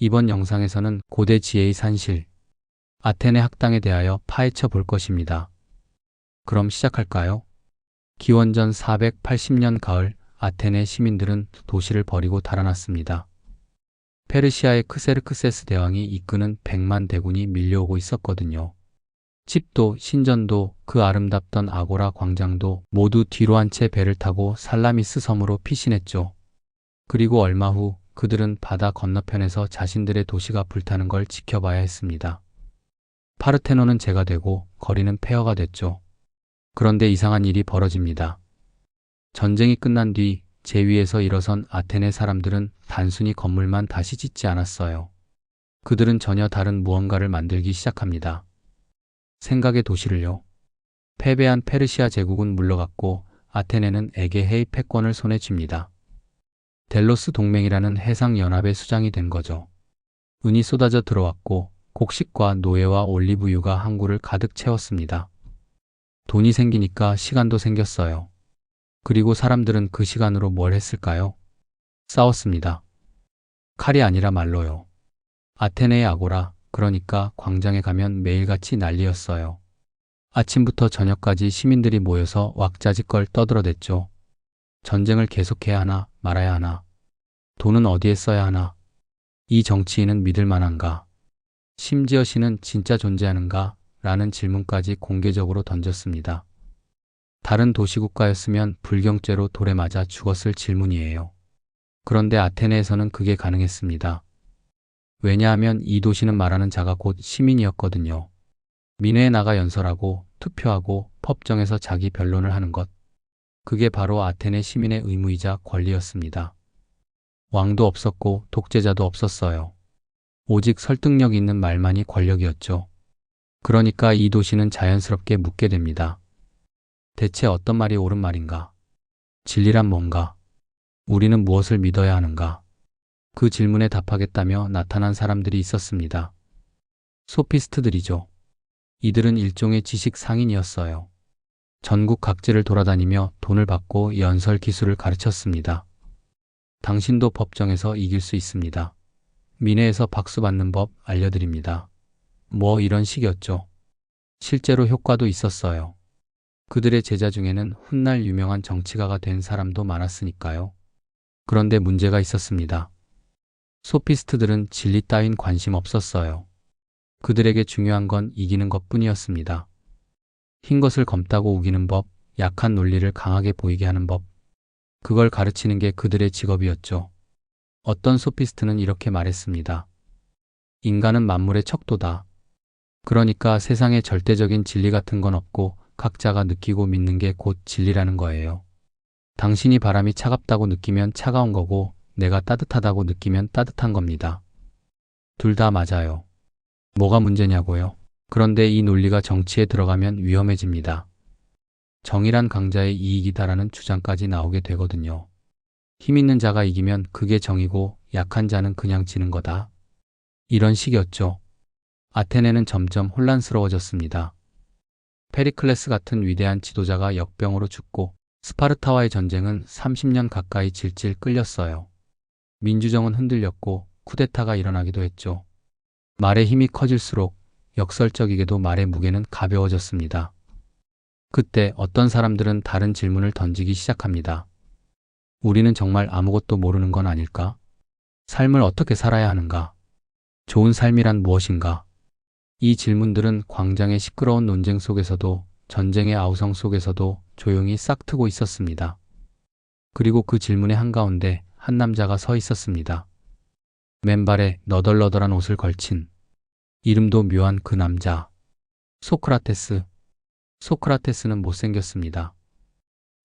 이번 영상에서는 고대 지혜의 산실, 아테네 학당에 대하여 파헤쳐 볼 것입니다. 그럼 시작할까요? 기원전 480년 가을, 아테네 시민들은 도시를 버리고 달아났습니다. 페르시아의 크세르크세스 대왕이 이끄는 100만 대군이 밀려오고 있었거든요. 집도, 신전도, 그 아름답던 아고라 광장도 모두 뒤로 한 채 배를 타고 살라미스 섬으로 피신했죠. 그리고 얼마 후 그들은 바다 건너편에서 자신들의 도시가 불타는 걸 지켜봐야 했습니다. 파르테논은 재가 되고 거리는 폐허가 됐죠. 그런데 이상한 일이 벌어집니다. 전쟁이 끝난 뒤 제위에서 일어선 아테네 사람들은 단순히 건물만 다시 짓지 않았어요. 그들은 전혀 다른 무언가를 만들기 시작합니다. 생각의 도시를요. 패배한 페르시아 제국은 물러갔고 아테네는 에게해의 패권을 손에 쥡니다. 델로스 동맹이라는 해상연합의 수장이 된 거죠. 은이 쏟아져 들어왔고 곡식과 노예와 올리브유가 항구를 가득 채웠습니다. 돈이 생기니까 시간도 생겼어요. 그리고 사람들은 그 시간으로 뭘 했을까요? 싸웠습니다. 칼이 아니라 말로요. 아테네의 아고라, 그러니까 광장에 가면 매일같이 난리였어요. 아침부터 저녁까지 시민들이 모여서 왁자지껄 떠들어댔죠. 전쟁을 계속해야 하나 말아야 하나? 돈은 어디에 써야 하나? 이 정치인은 믿을 만한가? 심지어 신은 진짜 존재하는가? 라는 질문까지 공개적으로 던졌습니다. 다른 도시국가였으면 불경죄로 돌에 맞아 죽었을 질문이에요. 그런데 아테네에서는 그게 가능했습니다. 왜냐하면 이 도시는 말하는 자가 곧 시민이었거든요. 민회에 나가 연설하고 투표하고 법정에서 자기 변론을 하는 것. 그게 바로 아테네 시민의 의무이자 권리였습니다. 왕도 없었고 독재자도 없었어요. 오직 설득력 있는 말만이 권력이었죠. 그러니까 이 도시는 자연스럽게 묻게 됩니다. 대체 어떤 말이 옳은 말인가? 진리란 뭔가? 우리는 무엇을 믿어야 하는가? 그 질문에 답하겠다며 나타난 사람들이 있었습니다. 소피스트들이죠. 이들은 일종의 지식 상인이었어요. 전국 각지를 돌아다니며 돈을 받고 연설 기술을 가르쳤습니다. 당신도 법정에서 이길 수 있습니다. 민회에서 박수 받는 법 알려드립니다. 뭐 이런 식이었죠. 실제로 효과도 있었어요. 그들의 제자 중에는 훗날 유명한 정치가가 된 사람도 많았으니까요. 그런데 문제가 있었습니다. 소피스트들은 진리 따윈 관심 없었어요. 그들에게 중요한 건 이기는 것뿐이었습니다. 흰 것을 검다고 우기는 법, 약한 논리를 강하게 보이게 하는 법. 그걸 가르치는 게 그들의 직업이었죠. 어떤 소피스트는 이렇게 말했습니다. 인간은 만물의 척도다. 그러니까 세상에 절대적인 진리 같은 건 없고 각자가 느끼고 믿는 게 곧 진리라는 거예요. 당신이 바람이 차갑다고 느끼면 차가운 거고 내가 따뜻하다고 느끼면 따뜻한 겁니다. 둘 다 맞아요. 뭐가 문제냐고요? 그런데 이 논리가 정치에 들어가면 위험해집니다. 정의란 강자의 이익이다라는 주장까지 나오게 되거든요. 힘 있는 자가 이기면 그게 정이고 약한 자는 그냥 지는 거다. 이런 식이었죠. 아테네는 점점 혼란스러워졌습니다. 페리클레스 같은 위대한 지도자가 역병으로 죽고 스파르타와의 전쟁은 30년 가까이 질질 끌렸어요. 민주정은 흔들렸고 쿠데타가 일어나기도 했죠. 말의 힘이 커질수록 역설적이게도 말의 무게는 가벼워졌습니다. 그때 어떤 사람들은 다른 질문을 던지기 시작합니다. 우리는 정말 아무것도 모르는 건 아닐까? 삶을 어떻게 살아야 하는가? 좋은 삶이란 무엇인가? 이 질문들은 광장의 시끄러운 논쟁 속에서도 전쟁의 아우성 속에서도 조용히 싹트고 있었습니다. 그리고 그 질문의 한가운데 한 남자가 서 있었습니다. 맨발에 너덜너덜한 옷을 걸친 이름도 묘한 그 남자. 소크라테스. 소크라테스는 못생겼습니다.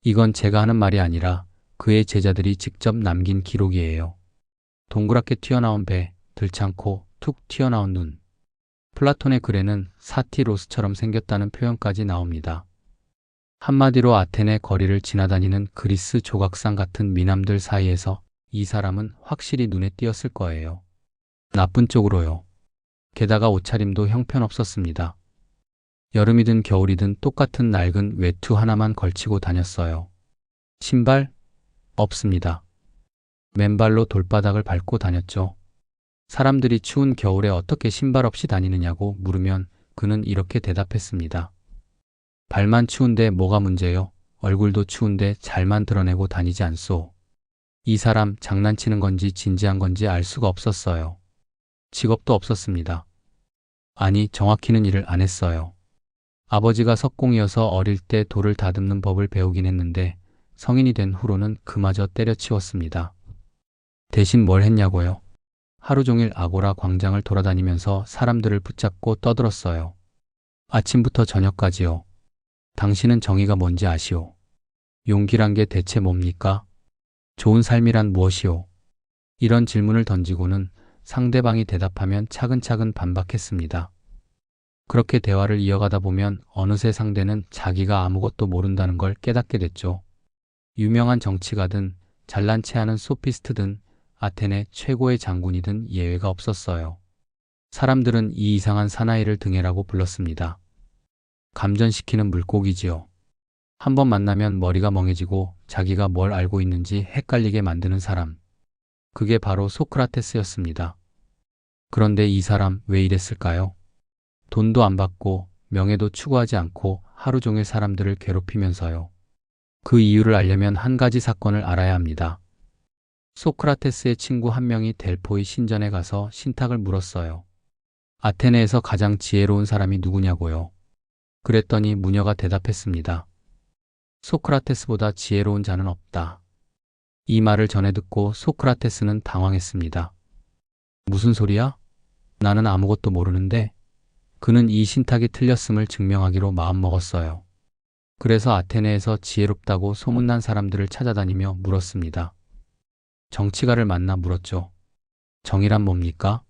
이건 제가 하는 말이 아니라 그의 제자들이 직접 남긴 기록이에요. 동그랗게 튀어나온 배, 들창코, 툭 튀어나온 눈. 플라톤의 글에는 사티로스처럼 생겼다는 표현까지 나옵니다. 한마디로 아테네 거리를 지나다니는 그리스 조각상 같은 미남들 사이에서 이 사람은 확실히 눈에 띄었을 거예요. 나쁜 쪽으로요. 게다가 옷차림도 형편없었습니다. 여름이든 겨울이든 똑같은 낡은 외투 하나만 걸치고 다녔어요. 신발? 없습니다. 맨발로 돌바닥을 밟고 다녔죠. 사람들이 추운 겨울에 어떻게 신발 없이 다니느냐고 물으면 그는 이렇게 대답했습니다. 발만 추운데 뭐가 문제요? 얼굴도 추운데 잘만 드러내고 다니지 않소. 이 사람 장난치는 건지 진지한 건지 알 수가 없었어요. 직업도 없었습니다. 아니, 정확히는 일을 안 했어요. 아버지가 석공이어서 어릴 때 돌을 다듬는 법을 배우긴 했는데 성인이 된 후로는 그마저 때려치웠습니다. 대신 뭘 했냐고요? 하루 종일 아고라 광장을 돌아다니면서 사람들을 붙잡고 떠들었어요. 아침부터 저녁까지요. 당신은 정의가 뭔지 아시오? 용기란 게 대체 뭡니까? 좋은 삶이란 무엇이오? 이런 질문을 던지고는 상대방이 대답하면 차근차근 반박했습니다. 그렇게 대화를 이어가다 보면 어느새 상대는 자기가 아무것도 모른다는 걸 깨닫게 됐죠. 유명한 정치가든 잘난 체하는 소피스트든 아테네 최고의 장군이든 예외가 없었어요. 사람들은 이 이상한 사나이를 등해라고 불렀습니다. 감전시키는 물고기지요. 한번 만나면 머리가 멍해지고 자기가 뭘 알고 있는지 헷갈리게 만드는 사람. 그게 바로 소크라테스였습니다. 그런데 이 사람 왜 이랬을까요? 돈도 안 받고 명예도 추구하지 않고 하루 종일 사람들을 괴롭히면서요. 그 이유를 알려면 한 가지 사건을 알아야 합니다. 소크라테스의 친구 한 명이 델포이 신전에 가서 신탁을 물었어요. 아테네에서 가장 지혜로운 사람이 누구냐고요. 그랬더니 무녀가 대답했습니다. 소크라테스보다 지혜로운 자는 없다. 이 말을 전해 듣고 소크라테스는 당황했습니다. 무슨 소리야? 나는 아무것도 모르는데. 그는 이 신탁이 틀렸음을 증명하기로 마음먹었어요. 그래서 아테네에서 지혜롭다고 소문난 사람들을 찾아다니며 물었습니다. 정치가를 만나 물었죠. 정의란 뭡니까?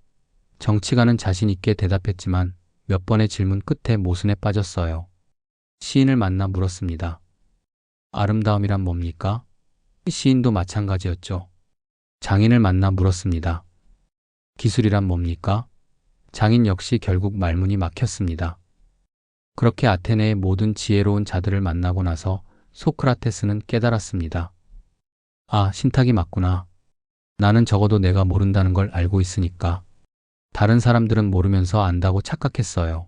정치가는 자신 있게 대답했지만 몇 번의 질문 끝에 모순에 빠졌어요. 시인을 만나 물었습니다. 아름다움이란 뭡니까? 시인도 마찬가지였죠. 장인을 만나 물었습니다. 기술이란 뭡니까? 장인 역시 결국 말문이 막혔습니다. 그렇게 아테네의 모든 지혜로운 자들을 만나고 나서 소크라테스는 깨달았습니다. 아, 신탁이 맞구나. 나는 적어도 내가 모른다는 걸 알고 있으니까. 다른 사람들은 모르면서 안다고 착각했어요.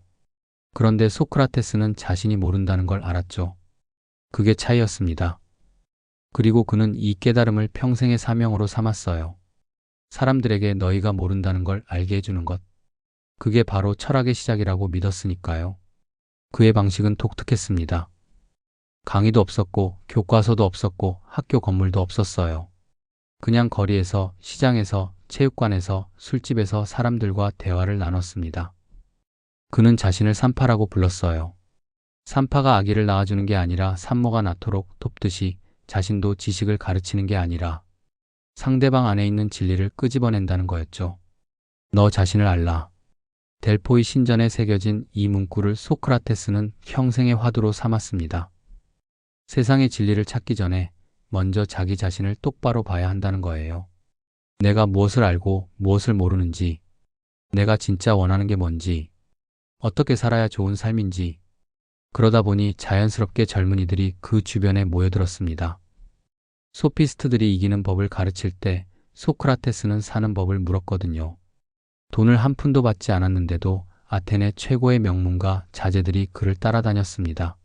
그런데 소크라테스는 자신이 모른다는 걸 알았죠. 그게 차이였습니다. 그리고 그는 이 깨달음을 평생의 사명으로 삼았어요. 사람들에게 너희가 모른다는 걸 알게 해주는 것. 그게 바로 철학의 시작이라고 믿었으니까요. 그의 방식은 독특했습니다. 강의도 없었고 교과서도 없었고 학교 건물도 없었어요. 그냥 거리에서, 시장에서, 체육관에서, 술집에서 사람들과 대화를 나눴습니다. 그는 자신을 산파라고 불렀어요. 산파가 아기를 낳아주는 게 아니라 산모가 낳도록 돕듯이 자신도 지식을 가르치는 게 아니라 상대방 안에 있는 진리를 끄집어낸다는 거였죠. 너 자신을 알라. 델포이 신전에 새겨진 이 문구를 소크라테스는 평생의 화두로 삼았습니다. 세상의 진리를 찾기 전에 먼저 자기 자신을 똑바로 봐야 한다는 거예요. 내가 무엇을 알고 무엇을 모르는지, 내가 진짜 원하는 게 뭔지, 어떻게 살아야 좋은 삶인지. 그러다 보니 자연스럽게 젊은이들이 그 주변에 모여들었습니다. 소피스트들이 이기는 법을 가르칠 때 소크라테스는 사는 법을 물었거든요. 돈을 한 푼도 받지 않았는데도 아테네 최고의 명문가 자제들이 그를 따라다녔습니다.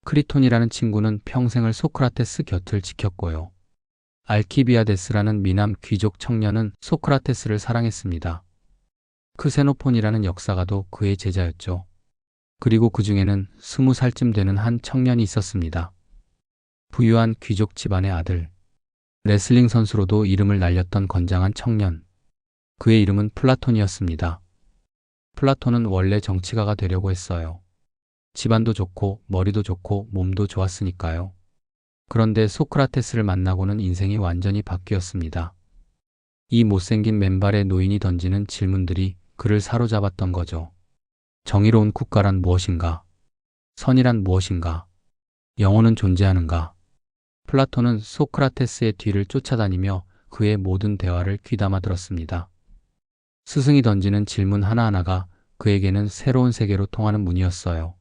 크리톤이라는 친구는 평생을 소크라테스 곁을 지켰고요. 알키비아데스라는 미남 귀족 청년은 소크라테스를 사랑했습니다. 크세노폰이라는 역사가도 그의 제자였죠. 그리고 그 중에는 20살쯤 되는 한 청년이 있었습니다. 부유한 귀족 집안의 아들, 레슬링 선수로도 이름을 날렸던 건장한 청년. 그의 이름은 플라톤이었습니다. 플라톤은 원래 정치가가 되려고 했어요. 집안도 좋고 머리도 좋고 몸도 좋았으니까요. 그런데 소크라테스를 만나고는 인생이 완전히 바뀌었습니다. 이 못생긴 맨발의 노인이 던지는 질문들이 그를 사로잡았던 거죠. 정의로운 국가란 무엇인가? 선이란 무엇인가? 영혼은 존재하는가? 플라톤은 소크라테스의 뒤를 쫓아다니며 그의 모든 대화를 귀담아 들었습니다. 스승이 던지는 질문 하나하나가 그에게는 새로운 세계로 통하는 문이었어요.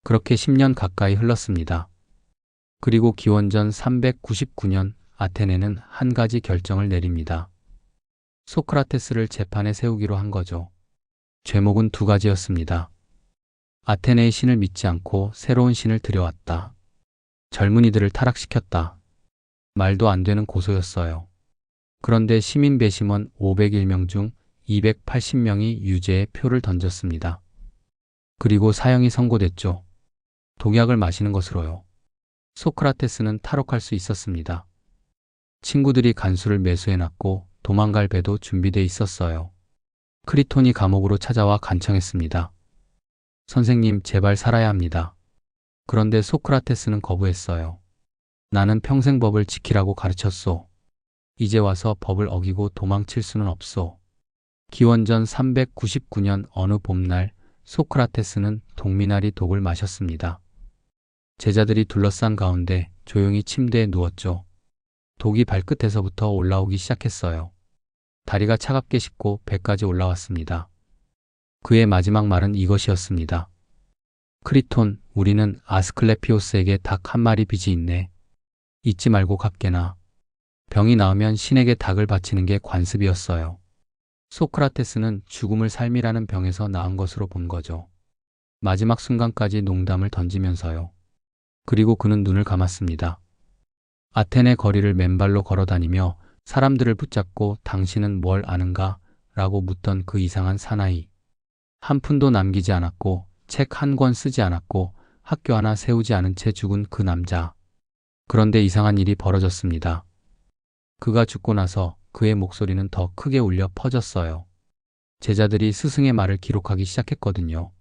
그렇게 10년 가까이 흘렀습니다. 그리고 기원전 399년 아테네는 한 가지 결정을 내립니다. 소크라테스를 재판에 세우기로 한 거죠. 죄목은 두 가지였습니다. 아테네의 신을 믿지 않고 새로운 신을 들여왔다. 젊은이들을 타락시켰다. 말도 안 되는 고소였어요. 그런데 시민 배심원 501명 중 280명이 유죄의 표를 던졌습니다. 그리고 사형이 선고됐죠. 독약을 마시는 것으로요. 소크라테스는 탈옥할 수 있었습니다. 친구들이 간수를 매수해놨고 도망갈 배도 준비돼 있었어요. 크리톤이 감옥으로 찾아와 간청했습니다. 선생님, 제발 살아야 합니다. 그런데 소크라테스는 거부했어요. 나는 평생 법을 지키라고 가르쳤소. 이제 와서 법을 어기고 도망칠 수는 없소. 기원전 399년 어느 봄날 소크라테스는 동미나리 독을 마셨습니다. 제자들이 둘러싼 가운데 조용히 침대에 누웠죠. 독이 발끝에서부터 올라오기 시작했어요. 다리가 차갑게 식고 배까지 올라왔습니다. 그의 마지막 말은 이것이었습니다. 크리톤, 우리는 아스클레피오스에게 닭 한 마리 빚이 있네. 잊지 말고 갚게나. 병이 나으면 신에게 닭을 바치는 게 관습이었어요. 소크라테스는 죽음을 삶이라는 병에서 나은 것으로 본 거죠. 마지막 순간까지 농담을 던지면서요. 그리고 그는 눈을 감았습니다. 아테네 거리를 맨발로 걸어다니며 사람들을 붙잡고 당신은 뭘 아는가? 라고 묻던 그 이상한 사나이. 한 푼도 남기지 않았고 책 한 권 쓰지 않았고 학교 하나 세우지 않은 채 죽은 그 남자. 그런데 이상한 일이 벌어졌습니다. 그가 죽고 나서 그의 목소리는 더 크게 울려 퍼졌어요. 제자들이 스승의 말을 기록하기 시작했거든요.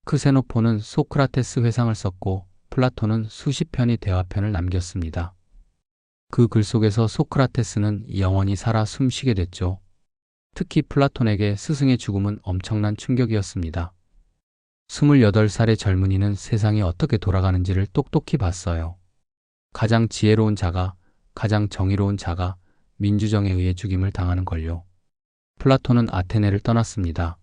크세노폰은 소크라테스 회상을 썼고 플라톤은 수십 편의 대화편을 남겼습니다. 그 글 속에서 소크라테스는 영원히 살아 숨쉬게 됐죠. 특히 플라톤에게 스승의 죽음은 엄청난 충격이었습니다. 28살의 젊은이는 세상이 어떻게 돌아가는지를 똑똑히 봤어요. 가장 지혜로운 자가, 가장 정의로운 자가 민주정에 의해 죽임을 당하는 걸요. 플라톤은 아테네를 떠났습니다.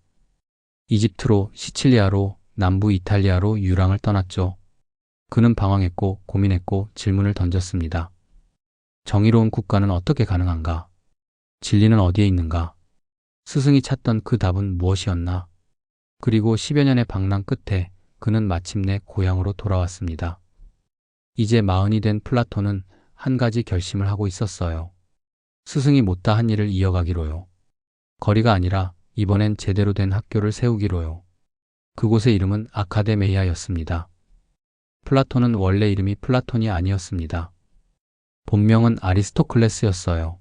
이집트로, 시칠리아로, 남부 이탈리아로 유랑을 떠났죠. 그는 방황했고 고민했고 질문을 던졌습니다. 정의로운 국가는 어떻게 가능한가? 진리는 어디에 있는가? 스승이 찾던 그 답은 무엇이었나? 그리고 10여 년의 방랑 끝에 그는 마침내 고향으로 돌아왔습니다. 이제 40이 된 플라톤은 한 가지 결심을 하고 있었어요. 스승이 못다 한 일을 이어가기로요. 거리가 아니라 이번엔 제대로 된 학교를 세우기로요. 그곳의 이름은 아카데메이아였습니다. 플라톤은 원래 이름이 플라톤이 아니었습니다. 본명은 아리스토클레스였어요.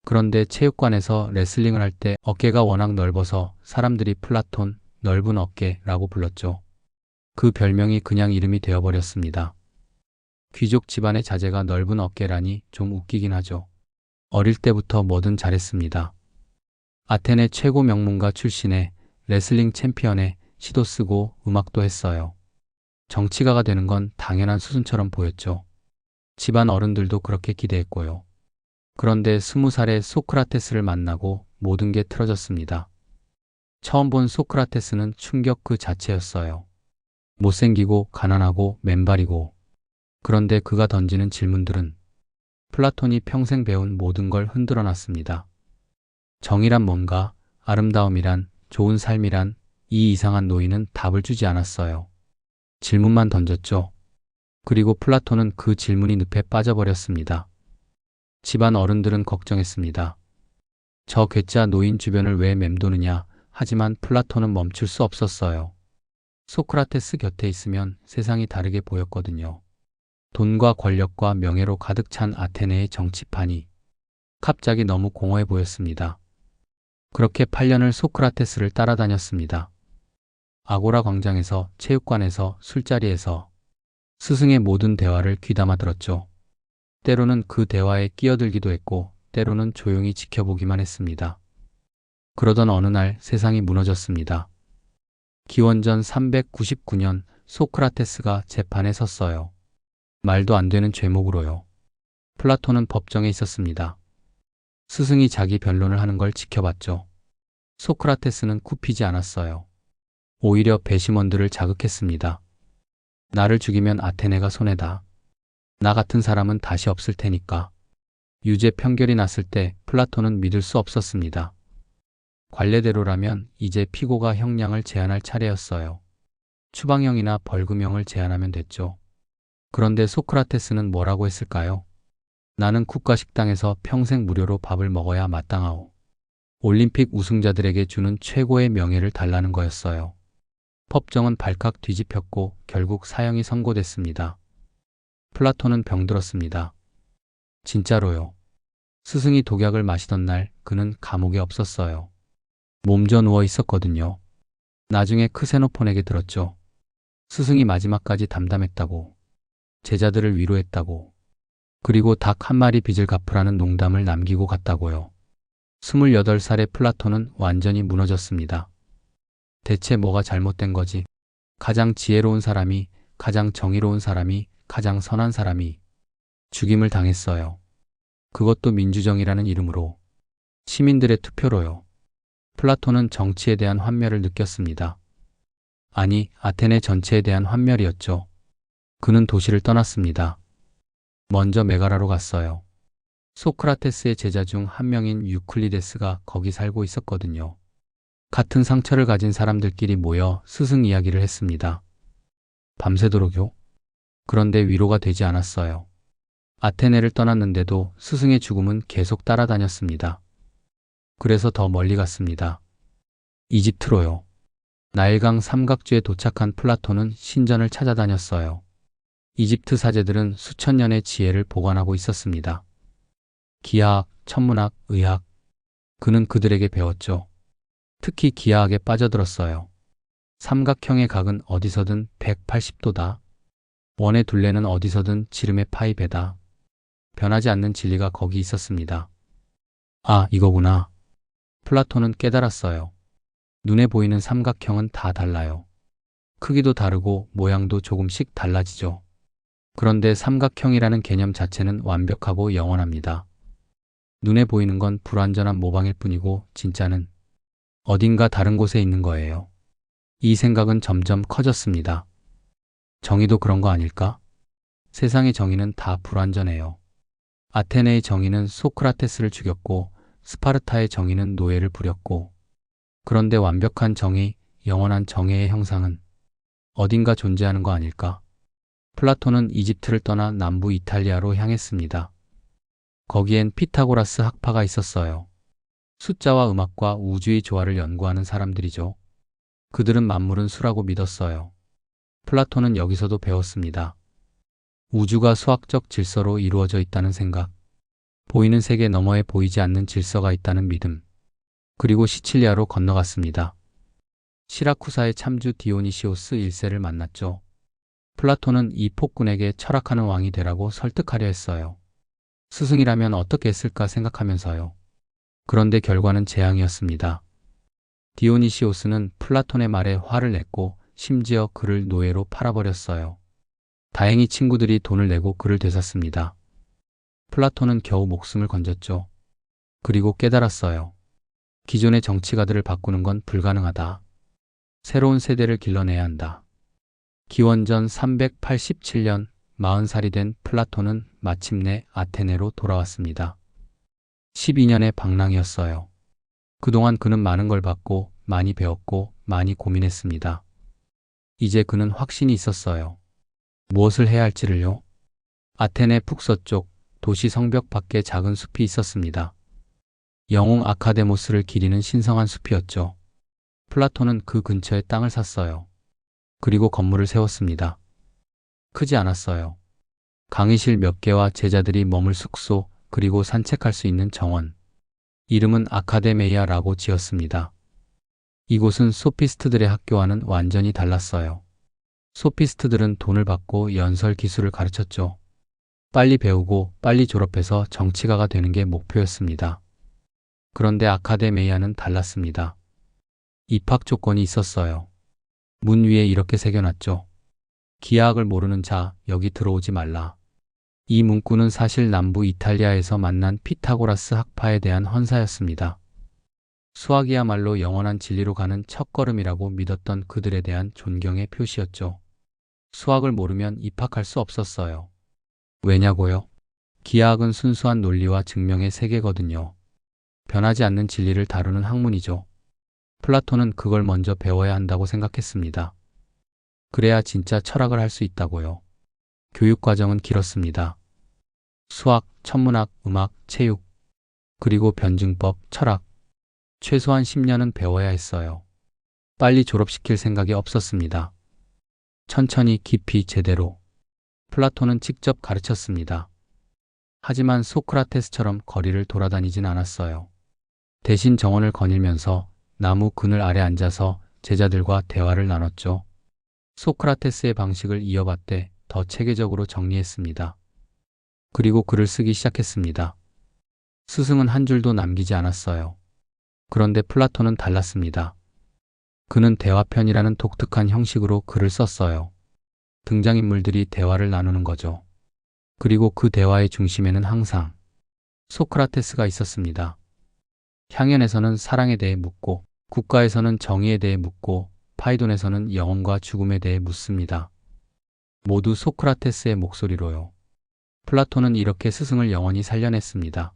그런데 체육관에서 레슬링을 할 때 어깨가 워낙 넓어서 사람들이 플라톤, 넓은 어깨라고 불렀죠. 그 별명이 그냥 이름이 되어버렸습니다. 귀족 집안의 자제가 넓은 어깨라니 좀 웃기긴 하죠. 어릴 때부터 뭐든 잘했습니다. 아테네 최고 명문가 출신의 레슬링 챔피언에 시도 쓰고 음악도 했어요. 정치가가 되는 건 당연한 수순처럼 보였죠. 집안 어른들도 그렇게 기대했고요. 그런데 20살에 소크라테스를 만나고 모든 게 틀어졌습니다. 처음 본 소크라테스는 충격 그 자체였어요. 못생기고 가난하고 맨발이고. 그런데 그가 던지는 질문들은 플라톤이 평생 배운 모든 걸 흔들어 놨습니다. 정의란 뭔가, 아름다움이란, 좋은 삶이란, 이 이상한 노인은 답을 주지 않았어요. 질문만 던졌죠. 그리고 플라톤은 그 질문이 늪에 빠져버렸습니다. 집안 어른들은 걱정했습니다. 저 괴짜 노인 주변을 왜 맴도느냐. 하지만 플라톤은 멈출 수 없었어요. 소크라테스 곁에 있으면 세상이 다르게 보였거든요. 돈과 권력과 명예로 가득 찬 아테네의 정치판이 갑자기 너무 공허해 보였습니다. 그렇게 8년을 소크라테스를 따라다녔습니다. 아고라 광장에서, 체육관에서, 술자리에서 스승의 모든 대화를 귀담아 들었죠. 때로는 그 대화에 끼어들기도 했고 때로는 조용히 지켜보기만 했습니다. 그러던 어느 날 세상이 무너졌습니다. 기원전 399년 소크라테스가 재판에 섰어요. 말도 안 되는 죄목으로요. 플라톤은 법정에 있었습니다. 스승이 자기 변론을 하는 걸 지켜봤죠. 소크라테스는 굽히지 않았어요. 오히려 배심원들을 자극했습니다. 나를 죽이면 아테네가 손해다. 나 같은 사람은 다시 없을 테니까. 유죄 판결이 났을 때 플라톤은 믿을 수 없었습니다. 관례대로라면 이제 피고가 형량을 제한할 차례였어요. 추방형이나 벌금형을 제한하면 됐죠. 그런데 소크라테스는 뭐라고 했을까요? 나는 국가식당에서 평생 무료로 밥을 먹어야 마땅하오. 올림픽 우승자들에게 주는 최고의 명예를 달라는 거였어요. 법정은 발칵 뒤집혔고 결국 사형이 선고됐습니다. 플라톤은 병들었습니다. 진짜로요. 스승이 독약을 마시던 날 그는 감옥에 없었어요. 몸져 누워 있었거든요. 나중에 크세노폰에게 들었죠. 스승이 마지막까지 담담했다고. 제자들을 위로했다고. 그리고 닭 한 마리 빚을 갚으라는 농담을 남기고 갔다고요. 28살의 플라톤은 완전히 무너졌습니다. 대체 뭐가 잘못된 거지? 가장 지혜로운 사람이, 가장 정의로운 사람이, 가장 선한 사람이 죽임을 당했어요. 그것도 민주정의라는 이름으로. 시민들의 투표로요. 플라톤은 정치에 대한 환멸을 느꼈습니다. 아니, 아테네 전체에 대한 환멸이었죠. 그는 도시를 떠났습니다. 먼저 메가라로 갔어요. 소크라테스의 제자 중 한 명인 유클리데스가 거기 살고 있었거든요. 같은 상처를 가진 사람들끼리 모여 스승 이야기를 했습니다. 밤새도록요? 그런데 위로가 되지 않았어요. 아테네를 떠났는데도 스승의 죽음은 계속 따라다녔습니다. 그래서 더 멀리 갔습니다. 이집트로요. 나일강 삼각주에 도착한 플라톤은 신전을 찾아다녔어요. 이집트 사제들은 수천 년의 지혜를 보관하고 있었습니다. 기하학, 천문학, 의학. 그는 그들에게 배웠죠. 특히 기하학에 빠져들었어요. 삼각형의 각은 어디서든 180도다. 원의 둘레는 어디서든 지름의 파이 배다. 변하지 않는 진리가 거기 있었습니다. 아, 이거구나. 플라톤은 깨달았어요. 눈에 보이는 삼각형은 다 달라요. 크기도 다르고 모양도 조금씩 달라지죠. 그런데 삼각형이라는 개념 자체는 완벽하고 영원합니다. 눈에 보이는 건 불완전한 모방일 뿐이고 진짜는 어딘가 다른 곳에 있는 거예요. 이 생각은 점점 커졌습니다. 정의도 그런 거 아닐까? 세상의 정의는 다 불완전해요. 아테네의 정의는 소크라테스를 죽였고 스파르타의 정의는 노예를 부렸고 그런데 완벽한 정의, 영원한 정의의 형상은 어딘가 존재하는 거 아닐까? 플라톤은 이집트를 떠나 남부 이탈리아로 향했습니다. 거기엔 피타고라스 학파가 있었어요. 숫자와 음악과 우주의 조화를 연구하는 사람들이죠. 그들은 만물은 수라고 믿었어요. 플라톤은 여기서도 배웠습니다. 우주가 수학적 질서로 이루어져 있다는 생각, 보이는 세계 너머에 보이지 않는 질서가 있다는 믿음, 그리고 시칠리아로 건너갔습니다. 시라쿠사의 참주 디오니시오스 1세를 만났죠. 플라톤은 이 폭군에게 철학하는 왕이 되라고 설득하려 했어요. 스승이라면 어떻게 했을까 생각하면서요. 그런데 결과는 재앙이었습니다. 디오니시오스는 플라톤의 말에 화를 냈고 심지어 그를 노예로 팔아버렸어요. 다행히 친구들이 돈을 내고 그를 되샀습니다. 플라톤은 겨우 목숨을 건졌죠. 그리고 깨달았어요. 기존의 정치가들을 바꾸는 건 불가능하다. 새로운 세대를 길러내야 한다. 기원전 387년 40살이 된 플라톤은 마침내 아테네로 돌아왔습니다. 12년의 방랑이었어요. 그동안 그는 많은 걸 봤고 많이 배웠고 많이 고민했습니다. 이제 그는 확신이 있었어요. 무엇을 해야 할지를요. 아테네 북서쪽 도시 성벽 밖에 작은 숲이 있었습니다. 영웅 아카데모스를 기리는 신성한 숲이었죠. 플라톤은 그 근처에 땅을 샀어요. 그리고 건물을 세웠습니다. 크지 않았어요. 강의실 몇 개와 제자들이 머물 숙소, 그리고 산책할 수 있는 정원. 이름은 아카데메이아라고 지었습니다. 이곳은 소피스트들의 학교와는 완전히 달랐어요. 소피스트들은 돈을 받고 연설 기술을 가르쳤죠. 빨리 배우고 빨리 졸업해서 정치가가 되는 게 목표였습니다. 그런데 아카데메이아는 달랐습니다. 입학 조건이 있었어요. 문 위에 이렇게 새겨놨죠. 기하학을 모르는 자, 여기 들어오지 말라. 이 문구는 사실 남부 이탈리아에서 만난 피타고라스 학파에 대한 헌사였습니다. 수학이야말로 영원한 진리로 가는 첫걸음이라고 믿었던 그들에 대한 존경의 표시였죠. 수학을 모르면 입학할 수 없었어요. 왜냐고요? 기하학은 순수한 논리와 증명의 세계거든요. 변하지 않는 진리를 다루는 학문이죠. 플라톤은 그걸 먼저 배워야 한다고 생각했습니다. 그래야 진짜 철학을 할 수 있다고요. 교육 과정은 길었습니다. 수학, 천문학, 음악, 체육, 그리고 변증법, 철학. 최소한 10년은 배워야 했어요. 빨리 졸업시킬 생각이 없었습니다. 천천히 깊이 제대로. 플라톤은 직접 가르쳤습니다. 하지만 소크라테스처럼 거리를 돌아다니진 않았어요. 대신 정원을 거닐면서 나무 그늘 아래 앉아서 제자들과 대화를 나눴죠. 소크라테스의 방식을 이어받되 더 체계적으로 정리했습니다. 그리고 글을 쓰기 시작했습니다. 스승은 한 줄도 남기지 않았어요. 그런데 플라톤은 달랐습니다. 그는 대화편이라는 독특한 형식으로 글을 썼어요. 등장인물들이 대화를 나누는 거죠. 그리고 그 대화의 중심에는 항상 소크라테스가 있었습니다. 향연에서는 사랑에 대해 묻고, 국가에서는 정의에 대해 묻고, 파이돈에서는 영혼과 죽음에 대해 묻습니다. 모두 소크라테스의 목소리로요. 플라톤은 이렇게 스승을 영원히 살려냈습니다.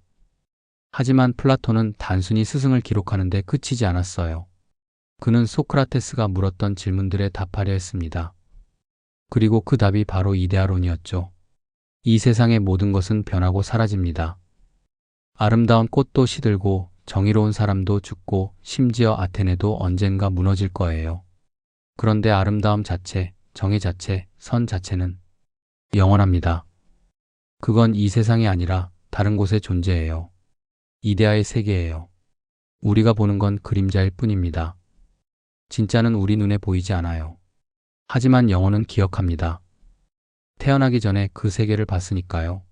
하지만 플라톤은 단순히 스승을 기록하는 데 그치지 않았어요. 그는 소크라테스가 물었던 질문들에 답하려 했습니다. 그리고 그 답이 바로 이데아론이었죠. 이 세상의 모든 것은 변하고 사라집니다. 아름다운 꽃도 시들고 정의로운 사람도 죽고 심지어 아테네도 언젠가 무너질 거예요. 그런데 아름다움 자체, 정의 자체, 선 자체는 영원합니다. 그건 이 세상이 아니라 다른 곳에 존재해요. 이데아의 세계예요. 우리가 보는 건 그림자일 뿐입니다. 진짜는 우리 눈에 보이지 않아요. 하지만 영혼은 기억합니다. 태어나기 전에 그 세계를 봤으니까요.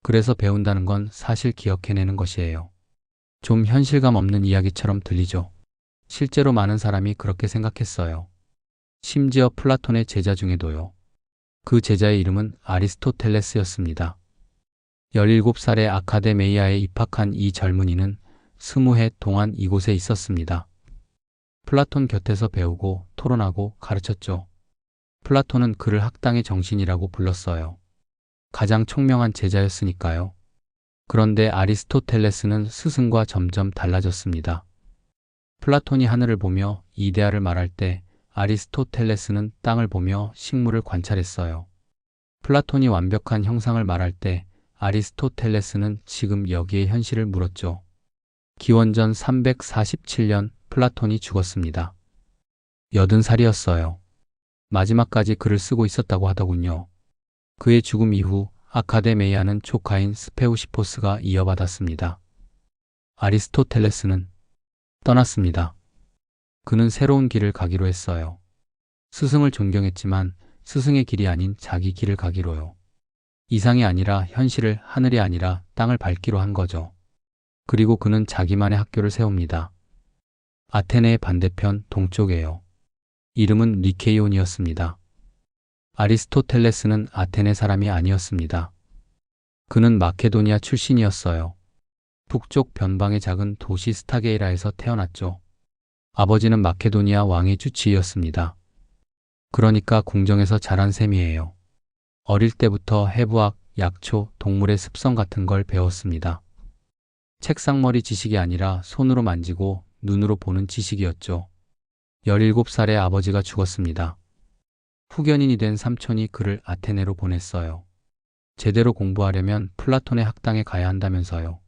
그래서 배운다는 건 사실 기억해내는 것이에요. 좀 현실감 없는 이야기처럼 들리죠. 실제로 많은 사람이 그렇게 생각했어요. 심지어 플라톤의 제자 중에도요. 그 제자의 이름은 아리스토텔레스였습니다. 17살의 아카데메이아에 입학한 이 젊은이는 20해 동안 이곳에 있었습니다. 플라톤 곁에서 배우고 토론하고 가르쳤죠. 플라톤은 그를 학당의 정신이라고 불렀어요. 가장 총명한 제자였으니까요. 그런데 아리스토텔레스는 스승과 점점 달라졌습니다. 플라톤이 하늘을 보며 이데아를 말할 때 아리스토텔레스는 땅을 보며 식물을 관찰했어요. 플라톤이 완벽한 형상을 말할 때 아리스토텔레스는 지금 여기의 현실을 물었죠. 기원전 347년 플라톤이 죽었습니다. 80살이었어요. 마지막까지 글을 쓰고 있었다고 하더군요. 그의 죽음 이후 아카데메이아는 조카인 스페우시포스가 이어받았습니다. 아리스토텔레스는 떠났습니다. 그는 새로운 길을 가기로 했어요. 스승을 존경했지만 스승의 길이 아닌 자기 길을 가기로요. 이상이 아니라 현실을, 하늘이 아니라 땅을 밟기로 한 거죠. 그리고 그는 자기만의 학교를 세웁니다. 아테네의 반대편 동쪽에요. 이름은 리케이온이었습니다. 아리스토텔레스는 아테네 사람이 아니었습니다. 그는 마케도니아 출신이었어요. 북쪽 변방의 작은 도시 스타게이라에서 태어났죠. 아버지는 마케도니아 왕의 주치의였습니다. 그러니까 궁정에서 자란 셈이에요. 어릴 때부터 해부학, 약초, 동물의 습성 같은 걸 배웠습니다. 책상머리 지식이 아니라 손으로 만지고 눈으로 보는 지식이었죠. 17살에 아버지가 죽었습니다. 후견인이 된 삼촌이 그를 아테네로 보냈어요. 제대로 공부하려면 플라톤의 학당에 가야 한다면서요.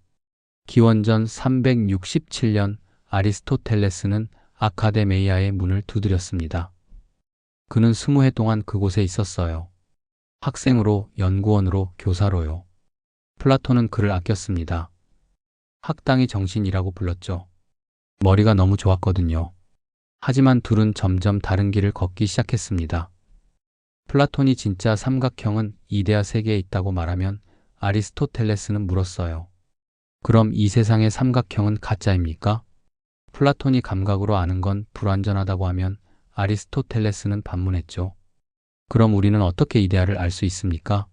기원전 367년 아리스토텔레스는 아카데메이아의 문을 두드렸습니다. 그는 20해 동안 그곳에 있었어요. 학생으로, 연구원으로, 교사로요. 플라톤은 그를 아꼈습니다. 학당의 정신이라고 불렀죠. 머리가 너무 좋았거든요. 하지만 둘은 점점 다른 길을 걷기 시작했습니다. 플라톤이 진짜 삼각형은 이데아 세계에 있다고 말하면 아리스토텔레스는 물었어요. 그럼 이 세상의 삼각형은 가짜입니까? 플라톤이 감각으로 아는 건 불완전하다고 하면 아리스토텔레스는 반문했죠. 그럼 우리는 어떻게 이데아를 알 수 있습니까?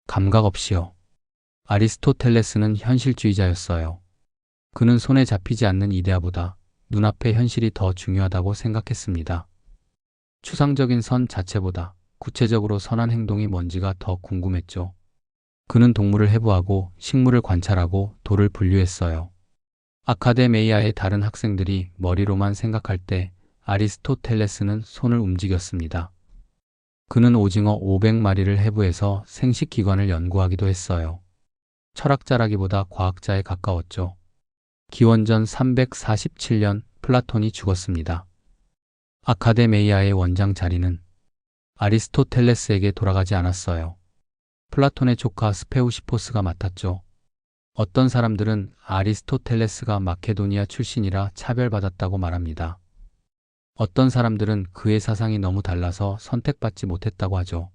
감각 없이요. 아리스토텔레스는 현실주의자였어요. 그는 손에 잡히지 않는 이데아보다 눈앞의 현실이 더 중요하다고 생각했습니다. 추상적인 선 자체보다 구체적으로 선한 행동이 뭔지가 더 궁금했죠. 그는 동물을 해부하고 식물을 관찰하고 돌을 분류했어요. 아카데메이아의 다른 학생들이 머리로만 생각할 때 아리스토텔레스는 손을 움직였습니다. 그는 오징어 500마리를 해부해서 생식기관을 연구하기도 했어요. 철학자라기보다 과학자에 가까웠죠. 기원전 347년 플라톤이 죽었습니다. 아카데메이아의 원장 자리는 아리스토텔레스에게 돌아가지 않았어요. 플라톤의 조카 스페우시포스가 맡았죠. 어떤 사람들은 아리스토텔레스가 마케도니아 출신이라 차별받았다고 말합니다. 어떤 사람들은 그의 사상이 너무 달라서 선택받지 못했다고 하죠.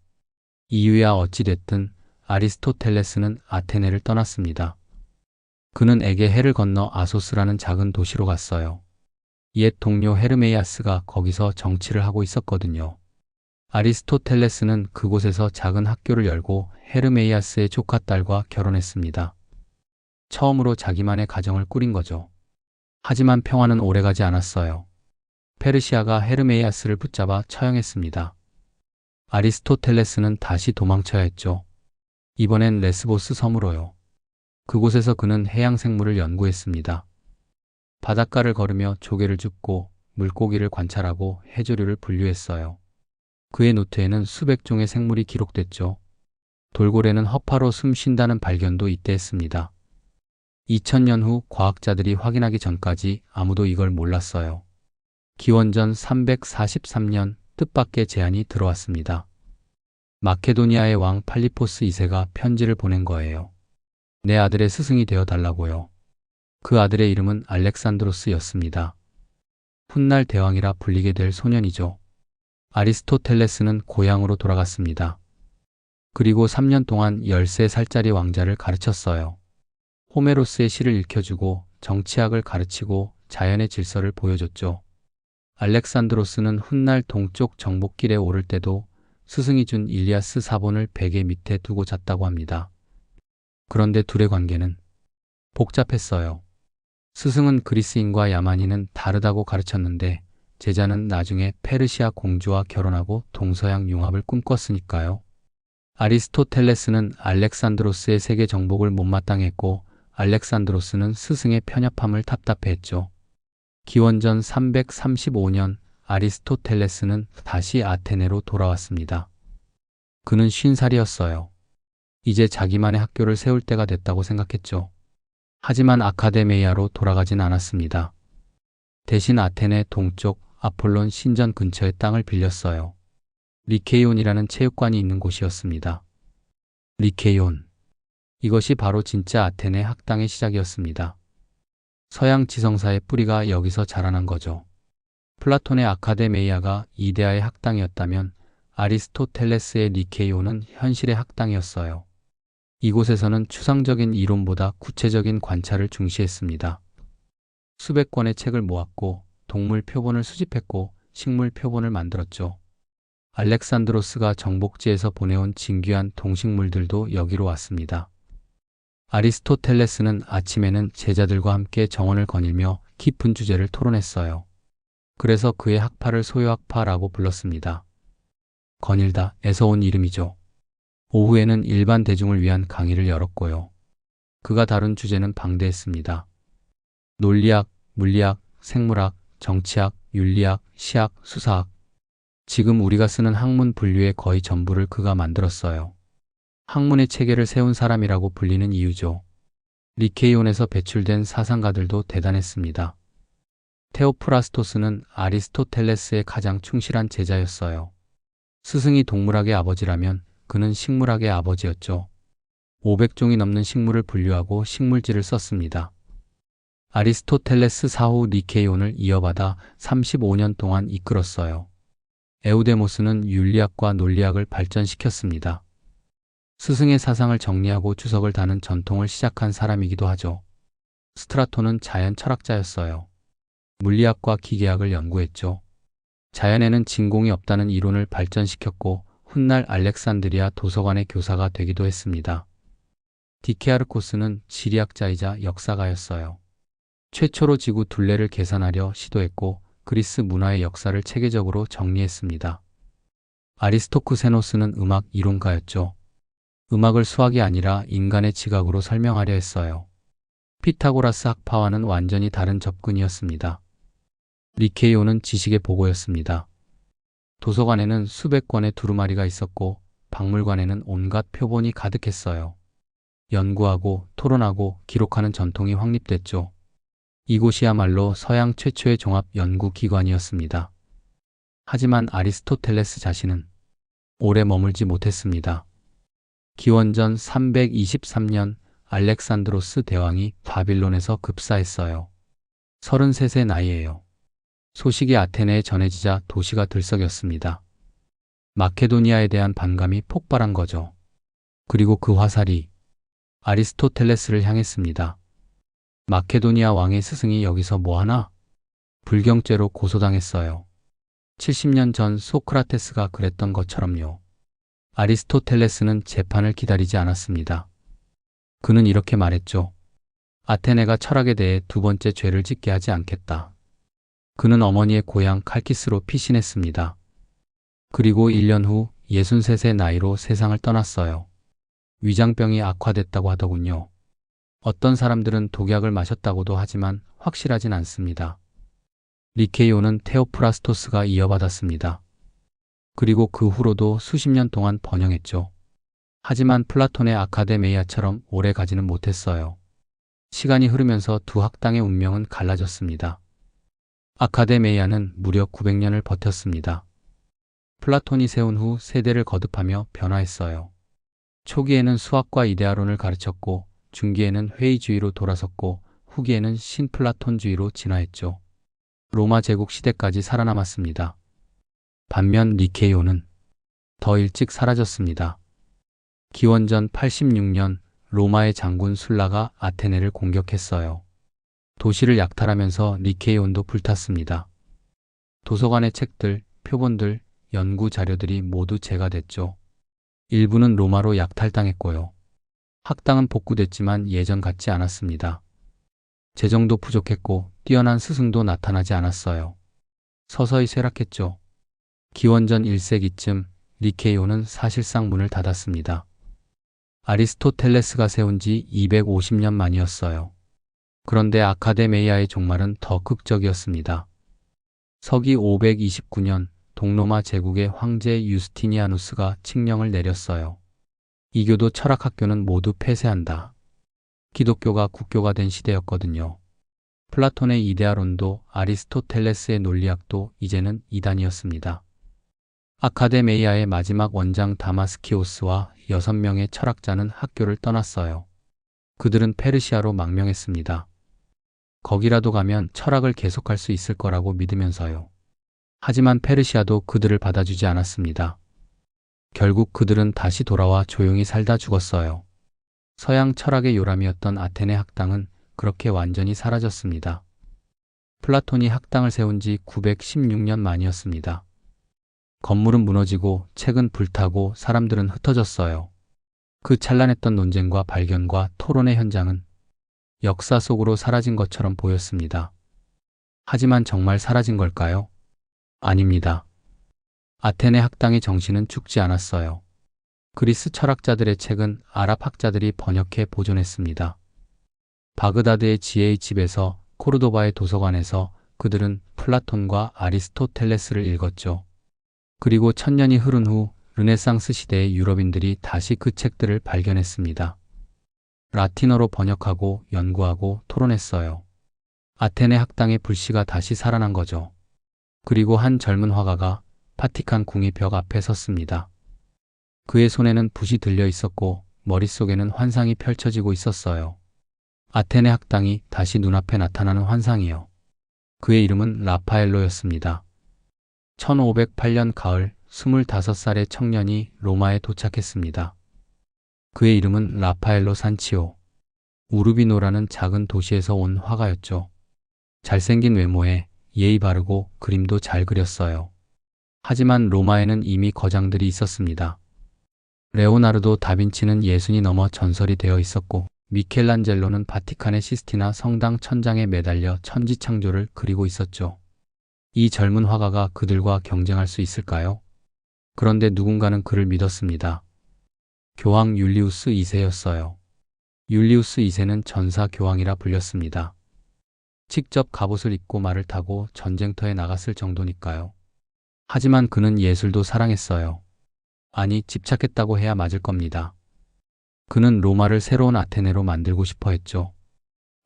이유야 어찌됐든 아리스토텔레스는 아테네를 떠났습니다. 그는 에게 해를 건너 아소스라는 작은 도시로 갔어요. 옛 동료 헤르메이아스가 거기서 정치를 하고 있었거든요. 아리스토텔레스는 그곳에서 작은 학교를 열고 헤르메이아스의 조카 딸과 결혼했습니다. 처음으로 자기만의 가정을 꾸린 거죠. 하지만 평화는 오래가지 않았어요. 페르시아가 헤르메이아스를 붙잡아 처형했습니다. 아리스토텔레스는 다시 도망쳐야 했죠. 이번엔 레스보스 섬으로요. 그곳에서 그는 해양 생물을 연구했습니다. 바닷가를 걸으며 조개를 줍고 물고기를 관찰하고 해조류를 분류했어요. 그의 노트에는 수백 종의 생물이 기록됐죠. 돌고래는 허파로 숨 쉰다는 발견도 이때 했습니다. 2000년 후 과학자들이 확인하기 전까지 아무도 이걸 몰랐어요. 기원전 343년 뜻밖의 제안이 들어왔습니다. 마케도니아의 왕 팔리포스 2세가 편지를 보낸 거예요. 내 아들의 스승이 되어 달라고요. 그 아들의 이름은 알렉산드로스였습니다. 훗날 대왕이라 불리게 될 소년이죠. 아리스토텔레스는 고향으로 돌아갔습니다. 그리고 3년 동안 13살짜리 왕자를 가르쳤어요. 호메로스의 시를 읽혀주고 정치학을 가르치고 자연의 질서를 보여줬죠. 알렉산드로스는 훗날 동쪽 정복길에 오를 때도 스승이 준 일리아스 사본을 베개 밑에 두고 잤다고 합니다. 그런데 둘의 관계는 복잡했어요. 스승은 그리스인과 야만인은 다르다고 가르쳤는데 제자는 나중에 페르시아 공주와 결혼하고 동서양 융합을 꿈꿨으니까요. 아리스토텔레스는 알렉산드로스의 세계 정복을 못마땅했고 알렉산드로스는 스승의 편협함을 답답해했죠. 기원전 335년 아리스토텔레스는 다시 아테네로 돌아왔습니다. 그는 50살이었어요. 이제 자기만의 학교를 세울 때가 됐다고 생각했죠. 하지만 아카데메이아로 돌아가진 않았습니다. 대신 아테네 동쪽 아폴론 신전 근처의 땅을 빌렸어요. 리케이온이라는 체육관이 있는 곳이었습니다. 리케이온. 이것이 바로 진짜 아테네 학당의 시작이었습니다. 서양 지성사의 뿌리가 여기서 자라난 거죠. 플라톤의 아카데메이아가 이데아의 학당이었다면 아리스토텔레스의 리케이온은 현실의 학당이었어요. 이곳에서는 추상적인 이론보다 구체적인 관찰을 중시했습니다. 수백 권의 책을 모았고 동물 표본을 수집했고 식물 표본을 만들었죠. 알렉산드로스가 정복지에서 보내온 진귀한 동식물들도 여기로 왔습니다. 아리스토텔레스는 아침에는 제자들과 함께 정원을 거닐며 깊은 주제를 토론했어요. 그래서 그의 학파를 소요학파라고 불렀습니다. 거닐다에서 온 이름이죠. 오후에는 일반 대중을 위한 강의를 열었고요. 그가 다룬 주제는 방대했습니다. 논리학, 물리학, 생물학, 정치학, 윤리학, 시학, 수사학. 지금 우리가 쓰는 학문 분류의 거의 전부를 그가 만들었어요. 학문의 체계를 세운 사람이라고 불리는 이유죠. 리케이온에서 배출된 사상가들도 대단했습니다. 테오프라스토스는 아리스토텔레스의 가장 충실한 제자였어요. 스승이 동물학의 아버지라면 그는 식물학의 아버지였죠. 500종이 넘는 식물을 분류하고 식물지를 썼습니다. 아리스토텔레스 사후 리케이온을 이어받아 35년 동안 이끌었어요. 에우데모스는 윤리학과 논리학을 발전시켰습니다. 스승의 사상을 정리하고 주석을 다는 전통을 시작한 사람이기도 하죠. 스트라토는 자연 철학자였어요. 물리학과 기계학을 연구했죠. 자연에는 진공이 없다는 이론을 발전시켰고 훗날 알렉산드리아 도서관의 교사가 되기도 했습니다. 디케아르코스는 지리학자이자 역사가였어요. 최초로 지구 둘레를 계산하려 시도했고 그리스 문화의 역사를 체계적으로 정리했습니다. 아리스토크세노스는 음악 이론가였죠. 음악을 수학이 아니라 인간의 지각으로 설명하려 했어요. 피타고라스 학파와는 완전히 다른 접근이었습니다. 리케이오는 지식의 보고였습니다. 도서관에는 수백 권의 두루마리가 있었고 박물관에는 온갖 표본이 가득했어요. 연구하고 토론하고 기록하는 전통이 확립됐죠. 이곳이야말로 서양 최초의 종합 연구기관이었습니다. 하지만 아리스토텔레스 자신은 오래 머물지 못했습니다. 기원전 323년 알렉산드로스 대왕이 바빌론에서 급사했어요. 33세 나이에요. 소식이 아테네에 전해지자 도시가 들썩였습니다. 마케도니아에 대한 반감이 폭발한 거죠. 그리고 그 화살이 아리스토텔레스를 향했습니다. 마케도니아 왕의 스승이 여기서 뭐하나? 불경죄로 고소당했어요. 70년 전 소크라테스가 그랬던 것처럼요. 아리스토텔레스는 재판을 기다리지 않았습니다. 그는 이렇게 말했죠. 아테네가 철학에 대해 두 번째 죄를 짓게 하지 않겠다. 그는 어머니의 고향 칼키스로 피신했습니다. 그리고 1년 후 63세 나이로 세상을 떠났어요. 위장병이 악화됐다고 하더군요. 어떤 사람들은 독약을 마셨다고도 하지만 확실하진 않습니다. 리케이오는 테오프라스토스가 이어받았습니다. 그리고 그 후로도 수십 년 동안 번영했죠. 하지만 플라톤의 아카데메이아처럼 오래 가지는 못했어요. 시간이 흐르면서 두 학당의 운명은 갈라졌습니다. 아카데메이아는 무려 900년을 버텼습니다. 플라톤이 세운 후 세대를 거듭하며 변화했어요. 초기에는 수학과 이데아론을 가르쳤고 중기에는 회의주의로 돌아섰고 후기에는 신플라톤주의로 진화했죠. 로마 제국 시대까지 살아남았습니다. 반면 리케이오는 더 일찍 사라졌습니다. 기원전 86년 로마의 장군 술라가 아테네를 공격했어요. 도시를 약탈하면서 리케이온도 불탔습니다. 도서관의 책들, 표본들, 연구 자료들이 모두 제거됐죠. 일부는 로마로 약탈당했고요. 학당은 복구됐지만 예전 같지 않았습니다. 재정도 부족했고 뛰어난 스승도 나타나지 않았어요. 서서히 쇠락했죠. 기원전 1세기쯤 리케이오는 사실상 문을 닫았습니다. 아리스토텔레스가 세운 지 250년 만이었어요. 그런데 아카데메이아의 종말은 더 극적이었습니다. 서기 529년 동로마 제국의 황제 유스티니아누스가 칙령을 내렸어요. 이교도 철학학교는 모두 폐쇄한다. 기독교가 국교가 된 시대였거든요. 플라톤의 이데아론도 아리스토텔레스의 논리학도 이제는 이단이었습니다. 아카데메이아의 마지막 원장 다마스키오스와 6명의 철학자는 학교를 떠났어요. 그들은 페르시아로 망명했습니다. 거기라도 가면 철학을 계속할 수 있을 거라고 믿으면서요. 하지만 페르시아도 그들을 받아주지 않았습니다. 결국 그들은 다시 돌아와 조용히 살다 죽었어요. 서양 철학의 요람이었던 아테네 학당은 그렇게 완전히 사라졌습니다. 플라톤이 학당을 세운 지 916년 만이었습니다. 건물은 무너지고 책은 불타고 사람들은 흩어졌어요. 그 찬란했던 논쟁과 발견과 토론의 현장은 역사 속으로 사라진 것처럼 보였습니다. 하지만 정말 사라진 걸까요? 아닙니다. 아테네 학당의 정신은 죽지 않았어요. 그리스 철학자들의 책은 아랍 학자들이 번역해 보존했습니다. 바그다드의 지혜의 집에서 코르도바의 도서관에서 그들은 플라톤과 아리스토텔레스를 읽었죠. 그리고 1000년이 흐른 후 르네상스 시대의 유럽인들이 다시 그 책들을 발견했습니다. 라틴어로 번역하고 연구하고 토론했어요. 아테네 학당의 불씨가 다시 살아난 거죠. 그리고 한 젊은 화가가 파티칸 궁의 벽 앞에 섰습니다. 그의 손에는 붓이 들려 있었고 머릿속에는 환상이 펼쳐지고 있었어요. 아테네 학당이 다시 눈앞에 나타나는 환상이요. 그의 이름은 라파엘로였습니다. 1508년 가을 25살의 청년이 로마에 도착했습니다. 그의 이름은 라파엘로 산치오. 우르비노라는 작은 도시에서 온 화가였죠. 잘생긴 외모에 예의 바르고 그림도 잘 그렸어요. 하지만 로마에는 이미 거장들이 있었습니다. 레오나르도 다빈치는 예순이 넘어 전설이 되어 있었고 미켈란젤로는 바티칸의 시스티나 성당 천장에 매달려 천지창조를 그리고 있었죠. 이 젊은 화가가 그들과 경쟁할 수 있을까요? 그런데 누군가는 그를 믿었습니다. 교황 율리우스 2세였어요. 율리우스 2세는 전사 교황이라 불렸습니다. 직접 갑옷을 입고 말을 타고 전쟁터에 나갔을 정도니까요. 하지만 그는 예술도 사랑했어요. 아니, 집착했다고 해야 맞을 겁니다. 그는 로마를 새로운 아테네로 만들고 싶어 했죠.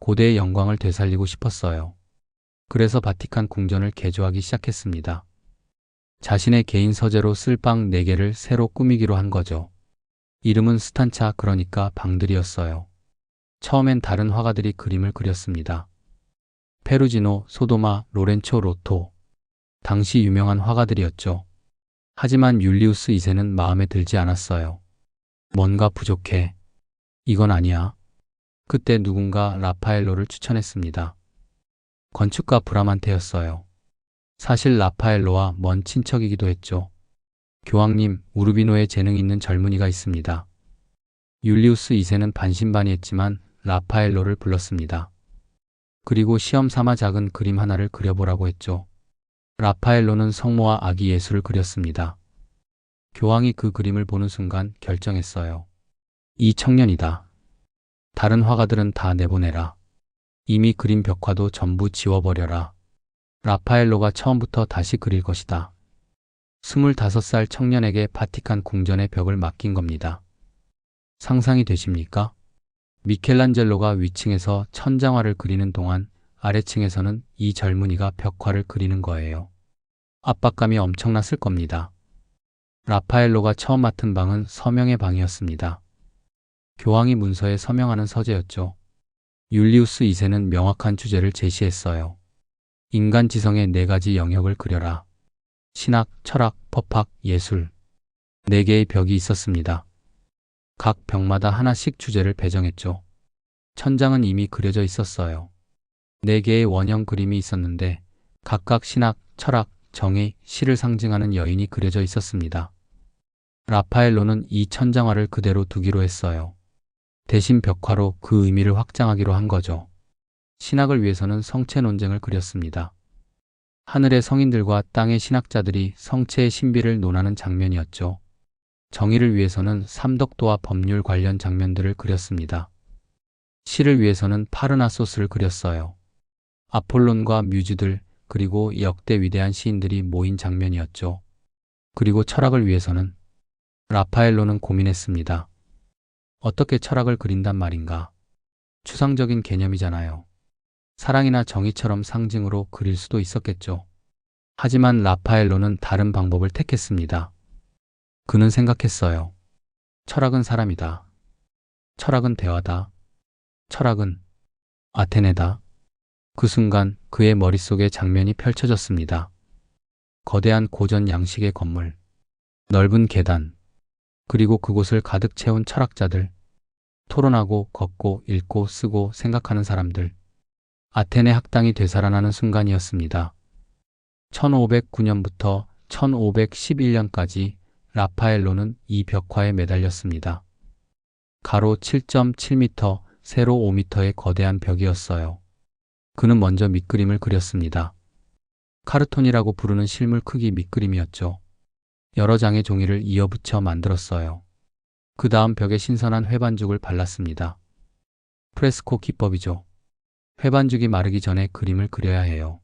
고대의 영광을 되살리고 싶었어요. 그래서 바티칸 궁전을 개조하기 시작했습니다. 자신의 개인 서재로 쓸 방 4개를 새로 꾸미기로 한 거죠. 이름은 스탄차, 그러니까 방들이었어요. 처음엔 다른 화가들이 그림을 그렸습니다. 페루지노, 소도마, 로렌초 로토. 당시 유명한 화가들이었죠. 하지만 율리우스 2세는 마음에 들지 않았어요. 뭔가 부족해. 이건 아니야. 그때 누군가 라파엘로를 추천했습니다. 건축가 브라만테였어요. 사실 라파엘로와 먼 친척이기도 했죠. 교황님, 우르비노에 재능 있는 젊은이가 있습니다. 율리우스 2세는 반신반의했지만 라파엘로를 불렀습니다. 그리고 시험 삼아 작은 그림 하나를 그려보라고 했죠. 라파엘로는 성모와 아기 예수를 그렸습니다. 교황이 그 그림을 보는 순간 결정했어요. 이 청년이다. 다른 화가들은 다 내보내라. 이미 그린 벽화도 전부 지워버려라. 라파엘로가 처음부터 다시 그릴 것이다. 25살 청년에게 바티칸 궁전의 벽을 맡긴 겁니다. 상상이 되십니까? 미켈란젤로가 위층에서 천장화를 그리는 동안 아래층에서는 이 젊은이가 벽화를 그리는 거예요. 압박감이 엄청났을 겁니다. 라파엘로가 처음 맡은 방은 서명의 방이었습니다. 교황이 문서에 서명하는 서재였죠. 율리우스 2세는 명확한 주제를 제시했어요. 인간 지성의 4가지 영역을 그려라. 신학, 철학, 법학, 예술. 4개의 벽이 있었습니다. 각 벽마다 하나씩 주제를 배정했죠. 천장은 이미 그려져 있었어요. 4개의 원형 그림이 있었는데 각각 신학, 철학, 정의, 시를 상징하는 여인이 그려져 있었습니다. 라파엘로는 이 천장화를 그대로 두기로 했어요. 대신 벽화로 그 의미를 확장하기로 한 거죠. 신학을 위해서는 성체 논쟁을 그렸습니다. 하늘의 성인들과 땅의 신학자들이 성체의 신비를 논하는 장면이었죠. 정의를 위해서는 삼덕도와 법률 관련 장면들을 그렸습니다. 시를 위해서는 파르나소스를 그렸어요. 아폴론과 뮤즈들, 그리고 역대 위대한 시인들이 모인 장면이었죠. 그리고 철학을 위해서는 라파엘로는 고민했습니다. 어떻게 철학을 그린단 말인가? 추상적인 개념이잖아요. 사랑이나 정의처럼 상징으로 그릴 수도 있었겠죠. 하지만 라파엘로는 다른 방법을 택했습니다. 그는 생각했어요. 철학은 사람이다. 철학은 대화다. 철학은 아테네다. 그 순간 그의 머릿속에 장면이 펼쳐졌습니다. 거대한 고전 양식의 건물, 넓은 계단, 그리고 그곳을 가득 채운 철학자들, 토론하고 걷고 읽고 쓰고 생각하는 사람들. 아테네 학당이 되살아나는 순간이었습니다. 1509년부터 1511년까지 라파엘로는 이 벽화에 매달렸습니다. 가로 7.7m, 세로 5m의 거대한 벽이었어요. 그는 먼저 밑그림을 그렸습니다. 카르톤이라고 부르는 실물 크기 밑그림이었죠. 여러 장의 종이를 이어붙여 만들었어요. 그 다음 벽에 신선한 회반죽을 발랐습니다. 프레스코 기법이죠. 회반죽이 마르기 전에 그림을 그려야 해요.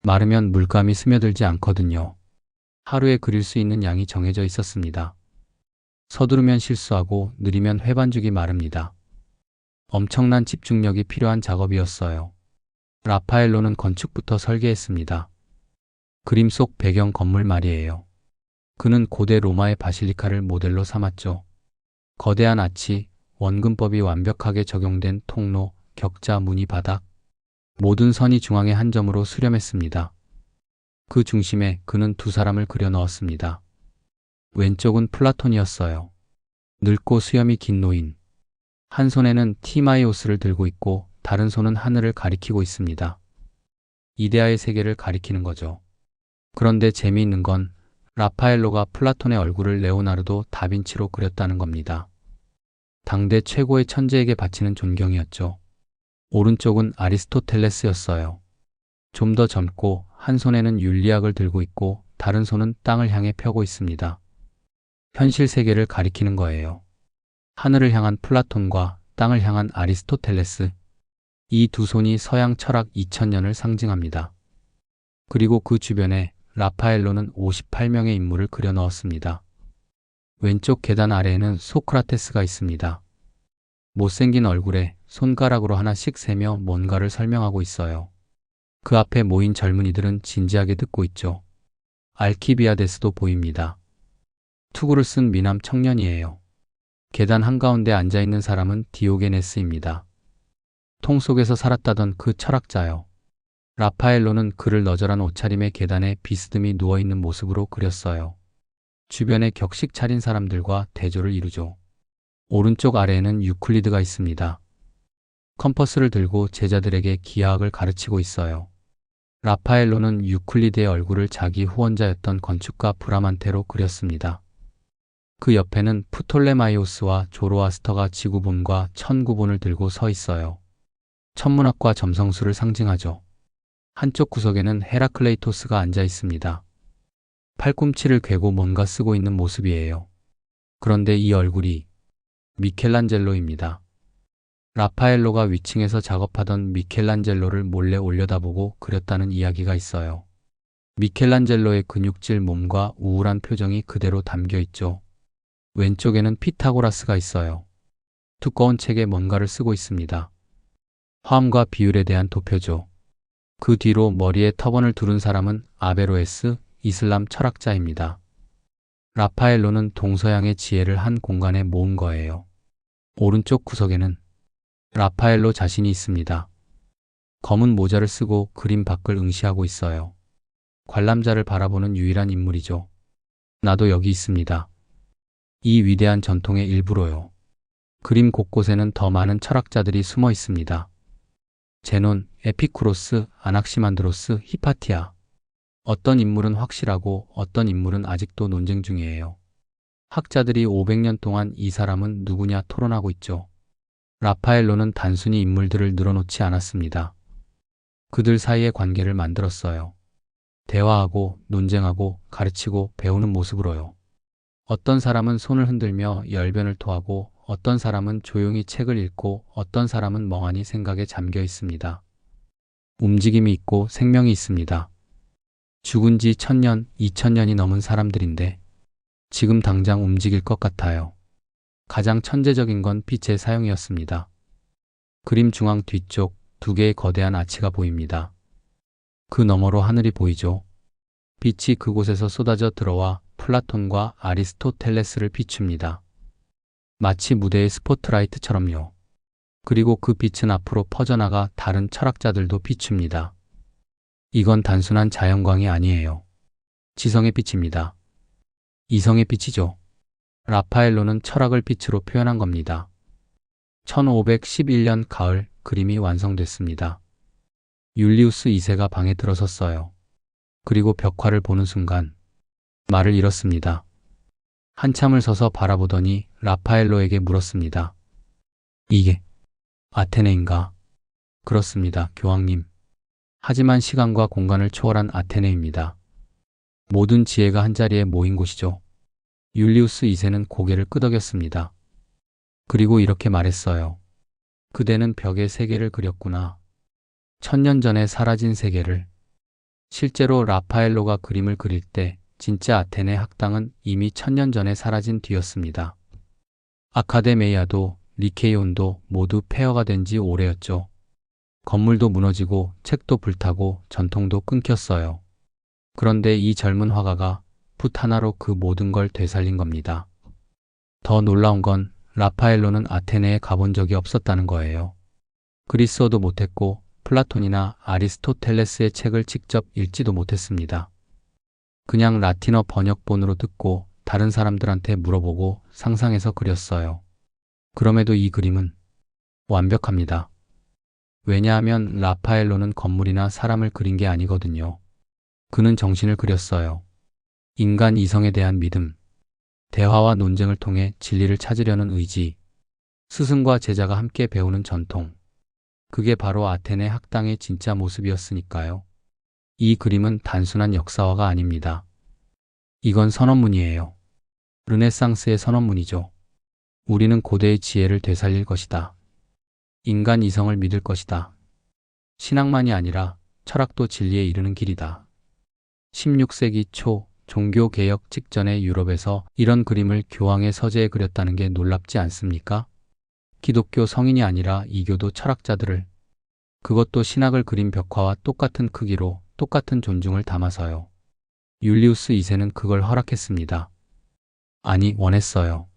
마르면 물감이 스며들지 않거든요. 하루에 그릴 수 있는 양이 정해져 있었습니다. 서두르면 실수하고 느리면 회반죽이 마릅니다. 엄청난 집중력이 필요한 작업이었어요. 라파엘로는 건축부터 설계했습니다. 그림 속 배경 건물 말이에요. 그는 고대 로마의 바실리카를 모델로 삼았죠. 거대한 아치, 원근법이 완벽하게 적용된 통로, 격자 무늬 바닥, 모든 선이 중앙의 한 점으로 수렴했습니다. 그 중심에 그는 2사람을 그려 넣었습니다. 왼쪽은 플라톤이었어요. 늙고 수염이 긴 노인. 한 손에는 티마이오스를 들고 있고 다른 손은 하늘을 가리키고 있습니다. 이데아의 세계를 가리키는 거죠. 그런데 재미있는 건 라파엘로가 플라톤의 얼굴을 레오나르도 다빈치로 그렸다는 겁니다. 당대 최고의 천재에게 바치는 존경이었죠. 오른쪽은 아리스토텔레스였어요. 좀 더 젊고 한 손에는 윤리학을 들고 있고 다른 손은 땅을 향해 펴고 있습니다. 현실 세계를 가리키는 거예요. 하늘을 향한 플라톤과 땅을 향한 아리스토텔레스, 이 두 손이 서양 철학 2000년을 상징합니다. 그리고 그 주변에 라파엘로는 58명의 인물을 그려 넣었습니다. 왼쪽 계단 아래에는 소크라테스가 있습니다. 못생긴 얼굴에 손가락으로 하나씩 세며 뭔가를 설명하고 있어요. 그 앞에 모인 젊은이들은 진지하게 듣고 있죠. 알키비아데스도 보입니다. 투구를 쓴 미남 청년이에요. 계단 한가운데 앉아있는 사람은 디오게네스입니다. 통 속에서 살았다던 그 철학자요. 라파엘로는 그를 너절한 옷차림의 계단에 비스듬히 누워있는 모습으로 그렸어요. 주변에 격식 차린 사람들과 대조를 이루죠. 오른쪽 아래에는 유클리드가 있습니다. 컴퍼스를 들고 제자들에게 기하학을 가르치고 있어요. 라파엘로는 유클리드의 얼굴을 자기 후원자였던 건축가 브라만테로 그렸습니다. 그 옆에는 프톨레마이오스와 조로아스터가 지구본과 천구본을 들고 서 있어요. 천문학과 점성술을 상징하죠. 한쪽 구석에는 헤라클레이토스가 앉아 있습니다. 팔꿈치를 괴고 뭔가 쓰고 있는 모습이에요. 그런데 이 얼굴이 미켈란젤로입니다. 라파엘로가 위층에서 작업하던 미켈란젤로를 몰래 올려다보고 그렸다는 이야기가 있어요. 미켈란젤로의 근육질 몸과 우울한 표정이 그대로 담겨 있죠. 왼쪽에는 피타고라스가 있어요. 두꺼운 책에 뭔가를 쓰고 있습니다. 화음과 비율에 대한 도표죠. 그 뒤로 머리에 터번을 두른 사람은 아베로에스, 이슬람 철학자입니다. 라파엘로는 동서양의 지혜를 한 공간에 모은 거예요. 오른쪽 구석에는 라파엘로 자신이 있습니다. 검은 모자를 쓰고 그림 밖을 응시하고 있어요. 관람자를 바라보는 유일한 인물이죠. 나도 여기 있습니다. 이 위대한 전통의 일부로요. 그림 곳곳에는 더 많은 철학자들이 숨어 있습니다. 제논, 에피쿠로스, 아낙시만드로스, 히파티아. 어떤 인물은 확실하고 어떤 인물은 아직도 논쟁 중이에요. 학자들이 500년 동안 이 사람은 누구냐 토론하고 있죠. 라파엘로는 단순히 인물들을 늘어놓지 않았습니다. 그들 사이의 관계를 만들었어요. 대화하고 논쟁하고 가르치고 배우는 모습으로요. 어떤 사람은 손을 흔들며 열변을 토하고 어떤 사람은 조용히 책을 읽고 어떤 사람은 멍하니 생각에 잠겨 있습니다. 움직임이 있고 생명이 있습니다. 죽은 지 1000년, 2000년이 넘은 사람들인데 지금 당장 움직일 것 같아요. 가장 천재적인 건 빛의 사용이었습니다. 그림 중앙 뒤쪽 2개의 거대한 아치가 보입니다. 그 너머로 하늘이 보이죠. 빛이 그곳에서 쏟아져 들어와 플라톤과 아리스토텔레스를 비춥니다. 마치 무대의 스포트라이트처럼요. 그리고 그 빛은 앞으로 퍼져나가 다른 철학자들도 비춥니다. 이건 단순한 자연광이 아니에요. 지성의 빛입니다. 이성의 빛이죠. 라파엘로는 철학을 빛으로 표현한 겁니다. 1511년 가을 그림이 완성됐습니다. 율리우스 2세가 방에 들어섰어요. 그리고 벽화를 보는 순간 말을 잃었습니다. 한참을 서서 바라보더니 라파엘로에게 물었습니다. 이게 아테네인가? 그렇습니다, 교황님. 하지만 시간과 공간을 초월한 아테네입니다. 모든 지혜가 한자리에 모인 곳이죠. 율리우스 2세는 고개를 끄덕였습니다. 그리고 이렇게 말했어요. 그대는 벽에 세계를 그렸구나. 1000년 전에 사라진 세계를. 실제로 라파엘로가 그림을 그릴 때 진짜 아테네 학당은 이미 1000년 전에 사라진 뒤였습니다. 아카데메이아도 리케이온도 모두 폐허가 된 지 오래였죠. 건물도 무너지고 책도 불타고 전통도 끊겼어요. 그런데 이 젊은 화가가 붓 하나로 그 모든 걸 되살린 겁니다. 더 놀라운 건 라파엘로는 아테네에 가본 적이 없었다는 거예요. 그리스어도 못했고 플라톤이나 아리스토텔레스의 책을 직접 읽지도 못했습니다. 그냥 라틴어 번역본으로 듣고 다른 사람들한테 물어보고 상상해서 그렸어요. 그럼에도 이 그림은 완벽합니다. 왜냐하면 라파엘로는 건물이나 사람을 그린 게 아니거든요. 그는 정신을 그렸어요. 인간 이성에 대한 믿음, 대화와 논쟁을 통해 진리를 찾으려는 의지, 스승과 제자가 함께 배우는 전통. 그게 바로 아테네 학당의 진짜 모습이었으니까요. 이 그림은 단순한 역사화가 아닙니다. 이건 선언문이에요. 르네상스의 선언문이죠. 우리는 고대의 지혜를 되살릴 것이다. 인간 이성을 믿을 것이다. 신학만이 아니라 철학도 진리에 이르는 길이다. 16세기 초 종교개혁 직전의 유럽에서 이런 그림을 교황의 서재에 그렸다는 게 놀랍지 않습니까? 기독교 성인이 아니라 이교도 철학자들을, 그것도 신학을 그린 벽화와 똑같은 크기로 똑같은 존중을 담아서요. 율리우스 2세는 그걸 허락했습니다. 아니, 원했어요.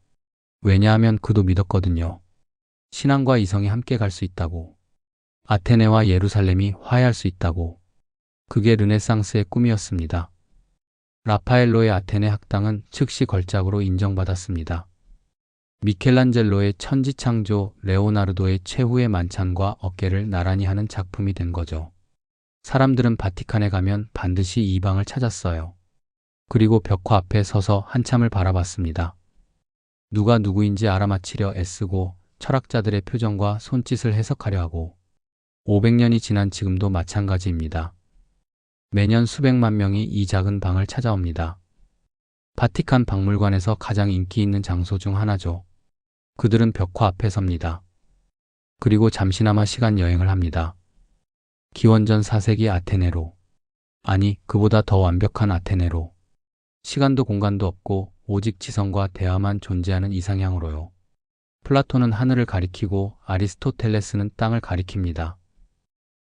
왜냐하면 그도 믿었거든요. 신앙과 이성이 함께 갈 수 있다고. 아테네와 예루살렘이 화해할 수 있다고. 그게 르네상스의 꿈이었습니다. 라파엘로의 아테네 학당은 즉시 걸작으로 인정받았습니다. 미켈란젤로의 천지창조, 레오나르도의 최후의 만찬과 어깨를 나란히 하는 작품이 된 거죠. 사람들은 바티칸에 가면 반드시 이 방을 찾았어요. 그리고 벽화 앞에 서서 한참을 바라봤습니다. 누가 누구인지 알아맞히려 애쓰고 철학자들의 표정과 손짓을 해석하려 하고 500년이 지난 지금도 마찬가지입니다. 매년 수백만 명이 이 작은 방을 찾아옵니다. 바티칸 박물관에서 가장 인기 있는 장소 중 하나죠. 그들은 벽화 앞에 섭니다. 그리고 잠시나마 시간 여행을 합니다. 기원전 4세기 아테네로. 아니, 그보다 더 완벽한 아테네로. 시간도 공간도 없고 오직 지성과 대화만 존재하는 이상향으로요. 플라톤은 하늘을 가리키고 아리스토텔레스는 땅을 가리킵니다.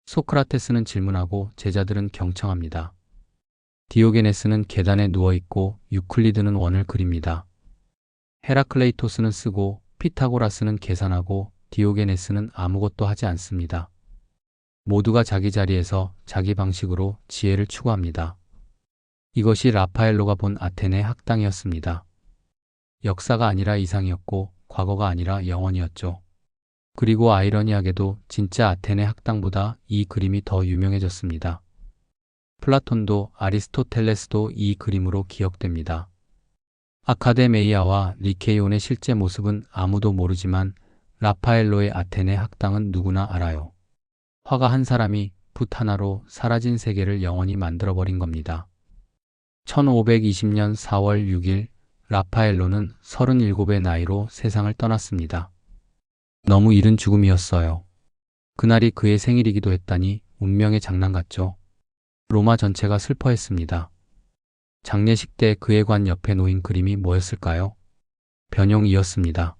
소크라테스는 질문하고 제자들은 경청합니다. 디오게네스는 계단에 누워있고 유클리드는 원을 그립니다. 헤라클레이토스는 쓰고 피타고라스는 계산하고 디오게네스는 아무것도 하지 않습니다. 모두가 자기 자리에서 자기 방식으로 지혜를 추구합니다. 이것이 라파엘로가 본 아테네 학당이었습니다. 역사가 아니라 이상이었고 과거가 아니라 영원이었죠. 그리고 아이러니하게도 진짜 아테네 학당보다 이 그림이 더 유명해졌습니다. 플라톤도 아리스토텔레스도 이 그림으로 기억됩니다. 아카데메이아와 리케이온의 실제 모습은 아무도 모르지만 라파엘로의 아테네 학당은 누구나 알아요. 화가 한 사람이 붓 하나로 사라진 세계를 영원히 만들어버린 겁니다. 1520년 4월 6일 라파엘로는 37의 나이로 세상을 떠났습니다. 너무 이른 죽음이었어요. 그날이 그의 생일이기도 했다니 운명의 장난 같죠. 로마 전체가 슬퍼했습니다. 장례식 때 그의 관 옆에 놓인 그림이 뭐였을까요? 변용이었습니다.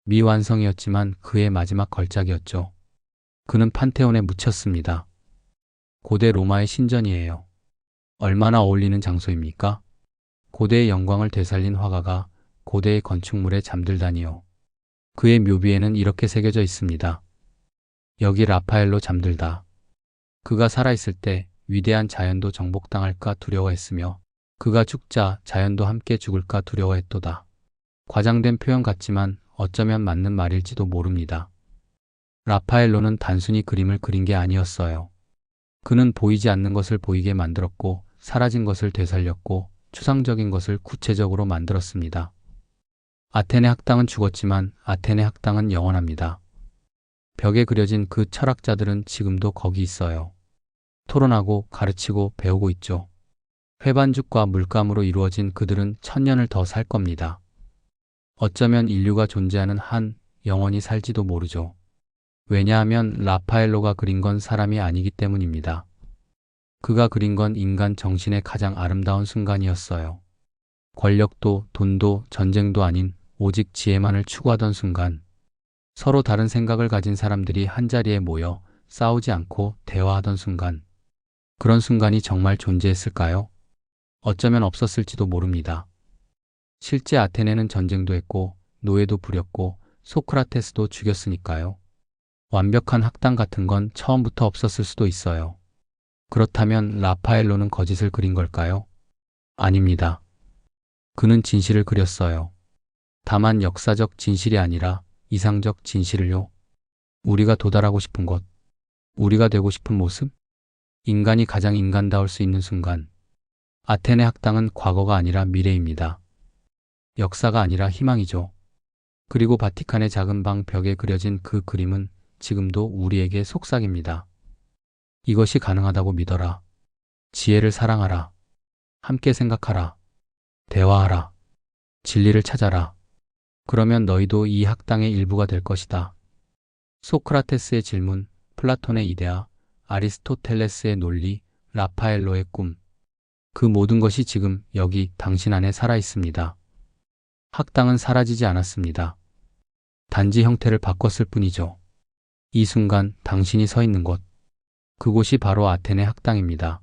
미완성이었지만 그의 마지막 걸작이었죠. 그는 판테온에 묻혔습니다. 고대 로마의 신전이에요. 얼마나 어울리는 장소입니까? 고대의 영광을 되살린 화가가 고대의 건축물에 잠들다니요. 그의 묘비에는 이렇게 새겨져 있습니다. 여기 라파엘로 잠들다. 그가 살아있을 때 위대한 자연도 정복당할까 두려워했으며 그가 죽자 자연도 함께 죽을까 두려워했도다. 과장된 표현 같지만 어쩌면 맞는 말일지도 모릅니다. 라파엘로는 단순히 그림을 그린 게 아니었어요. 그는 보이지 않는 것을 보이게 만들었고 사라진 것을 되살렸고 추상적인 것을 구체적으로 만들었습니다. 아테네 학당은 죽었지만 아테네 학당은 영원합니다. 벽에 그려진 그 철학자들은 지금도 거기 있어요. 토론하고 가르치고 배우고 있죠. 회반죽과 물감으로 이루어진 그들은 1000년을 더 살 겁니다. 어쩌면 인류가 존재하는 한 영원히 살지도 모르죠. 왜냐하면 라파엘로가 그린 건 사람이 아니기 때문입니다. 그가 그린 건 인간 정신의 가장 아름다운 순간이었어요. 권력도 돈도 전쟁도 아닌 오직 지혜만을 추구하던 순간, 서로 다른 생각을 가진 사람들이 한자리에 모여 싸우지 않고 대화하던 순간, 그런 순간이 정말 존재했을까요? 어쩌면 없었을지도 모릅니다. 실제 아테네는 전쟁도 했고 노예도 부렸고 소크라테스도 죽였으니까요. 완벽한 학당 같은 건 처음부터 없었을 수도 있어요. 그렇다면 라파엘로는 거짓을 그린 걸까요? 아닙니다. 그는 진실을 그렸어요. 다만 역사적 진실이 아니라 이상적 진실을요. 우리가 도달하고 싶은 곳, 우리가 되고 싶은 모습, 인간이 가장 인간다울 수 있는 순간. 아테네 학당은 과거가 아니라 미래입니다. 역사가 아니라 희망이죠. 그리고 바티칸의 작은 방 벽에 그려진 그 그림은 지금도 우리에게 속삭입니다. 이것이 가능하다고 믿어라. 지혜를 사랑하라. 함께 생각하라. 대화하라. 진리를 찾아라. 그러면 너희도 이 학당의 일부가 될 것이다. 소크라테스의 질문, 플라톤의 이데아, 아리스토텔레스의 논리, 라파엘로의 꿈. 그 모든 것이 지금 여기 당신 안에 살아 있습니다. 학당은 사라지지 않았습니다. 단지 형태를 바꿨을 뿐이죠. 이 순간 당신이 서 있는 곳, 그곳이 바로 아테네 학당입니다.